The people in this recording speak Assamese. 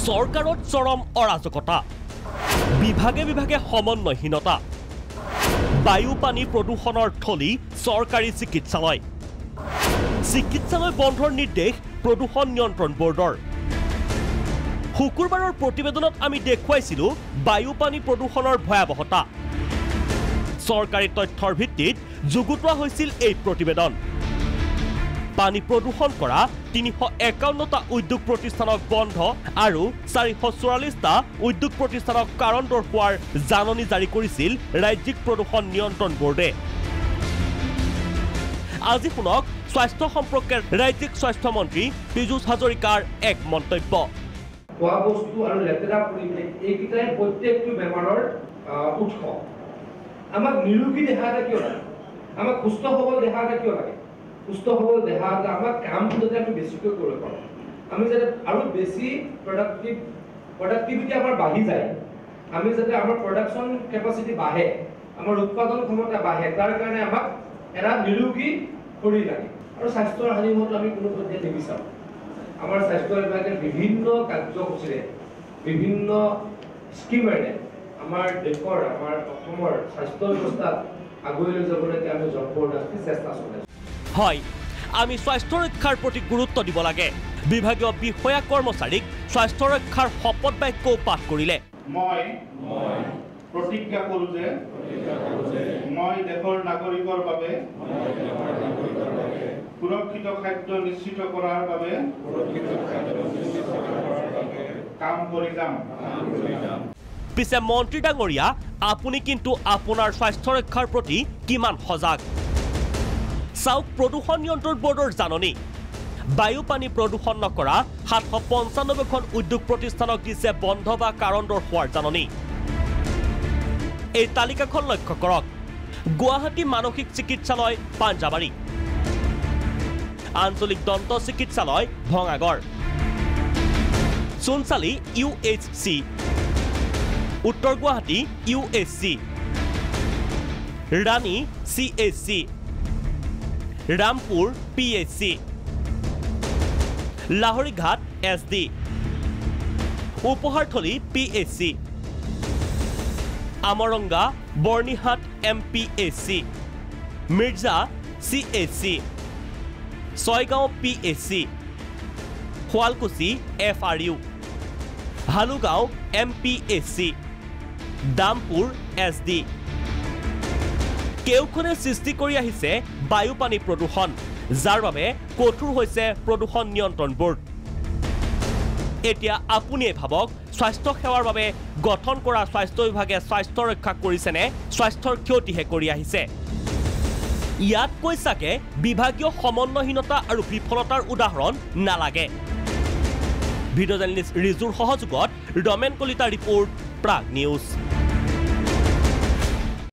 চৰকাৰত চৰম অৰাজকতা বিভাগে বিভাগে সমন্বয়হীনতা বায়ু পানী প্ৰদূষণৰ থলি চৰকাৰী চিকিৎসালয় বন্ধৰ নিৰ্দেশ প্ৰদূষণ নিয়ন্ত্ৰণ বৰ্ডৰ শুকুৰবাৰৰ প্ৰতিবেদনত আমি দেখুৱাইছিলো বায়ু পানী প্ৰদূষণৰ ভয়াৱহতা চৰকাৰী তথ্যৰ ভিত্তিত যুগুতোৱা হৈছিল এই প্ৰতিবেদন পানী প্ৰদূষণ কৰা 351টা উদ্যোগ প্ৰতিষ্ঠানক বন্ধ আৰু 444টা উদ্যোগ প্ৰতিষ্ঠানক কাৰণ দৰ্শোৱাৰ জাননী জাৰি কৰিছিল ৰাজ্যিক প্ৰদূষণ নিয়ন্ত্ৰণ বৰ্ডে আজি শুনক স্বাস্থ্য সম্পৰ্কে ৰাজ্যিক স্বাস্থ্য মন্ত্ৰী পীযুষ হাজৰিকাৰ এক মন্তব্য খোৱা বস্তু আৰু লেতেৰা পৰিৱেশ এইকেইটাই প্ৰত্যেকটো বেমাৰৰ উৎস আমাক নিৰোগী দেহাতে কিয় লাগে আমাক সুস্থ সবল দেহাতে কিয় লাগে সুস্থ সবল দেহাতে আমাক কামটো যাতে আমি বেছিকৈ কৰিব পাৰোঁ আমি যাতে আৰু বেছি প্ৰডাক্টিভিটি আমাৰ বাঢ়ি যায় আমি যাতে আমাৰ প্ৰডাকশ্যন কেপাচিটি বাঢ়ে আমাৰ উৎপাদন ক্ষমতা বাঢ়ে তাৰ কাৰণে আমাক এটা নিৰোগী শৰীৰ লাগে আৰু স্বাস্থ্যৰ হানি হোৱাটো আমি কোনো পৰ্যায়ত নিবিচাৰোঁ আমাৰ স্বাস্থ্য বিভাগে বিভিন্ন কাৰ্যসূচীৰে বিভিন্ন স্কিমেৰে আমাৰ দেশৰ আমাৰ অসমৰ স্বাস্থ্য ব্যৱস্থাত আগুৱাই লৈ যাবলৈ আমি জবৰদস্তি চেষ্টা চলাইছোঁ হয় আমি স্বাস্থ্য ৰক্ষাৰ প্ৰতি গুৰুত্ব দিব লাগে বিভাগীয় বিষয়া কৰ্মচাৰীক স্বাস্থ্য ৰক্ষাৰ শপত বাক্য পাঠ কৰিলে মই প্ৰতিজ্ঞা কৰোঁ যে মই দেশৰ নাগৰিকৰ বাবে সুৰক্ষিত খাদ্য নিশ্চিত কৰাৰ বাবে কাম কৰি যাম পিছে মন্ত্ৰী ডাঙৰীয়া আপুনি কিন্তু আপোনাৰ স্বাস্থ্য ৰক্ষাৰ প্ৰতি কিমান সজাগ চাওক প্ৰদূষণ নিয়ন্ত্ৰণ বৰ্ডৰ জাননী বায়ু পানী প্ৰদূষণ নকৰা 795খন উদ্যোগ প্ৰতিষ্ঠানক দিছে বন্ধ বা কাৰণ দৰ্শোৱাৰ জাননী এই তালিকাখন লক্ষ্য কৰক গুৱাহাটী মানসিক চিকিৎসালয় পাঞ্জাবাৰী আঞ্চলিক দন্ত চিকিৎসালয় ভঙাগড় সোণচালি UHC উত্তৰ গুৱাহাটী UHC ৰাণী CHC Rampur PHC Laharighat SD উপহাৰথলী PHC আমৰঙ্গা Byrnihat MPHC Mirza CHC Chaygaon PHC Sualkuchi FRU হালুগাঁও MPHC Dampur SD কেউখনে সৃষ্টি কৰি আহিছে বায়ু পানী প্ৰদূষণ যাৰ বাবে কঠোৰ হৈছে প্ৰদূষণ নিয়ন্ত্ৰণ বৰ্ড এতিয়া আপুনিয়ে ভাবক স্বাস্থ্য সেৱাৰ বাবে গঠন কৰা স্বাস্থ্য বিভাগে স্বাস্থ্য ৰক্ষা কৰিছেনে স্বাস্থ্যৰ ক্ষতিহে কৰি আহিছে ইয়াত কৈছাকে বিভাগীয় সমন্বয়হীনতা আৰু বিফলতাৰ উদাহৰণ নালাগে ভিডিঅ' জাৰ্নেলিষ্ট ৰিজুৰ সহযোগত ৰমেন কলিতা ৰিপৰ্ট প্ৰাগ নিউজ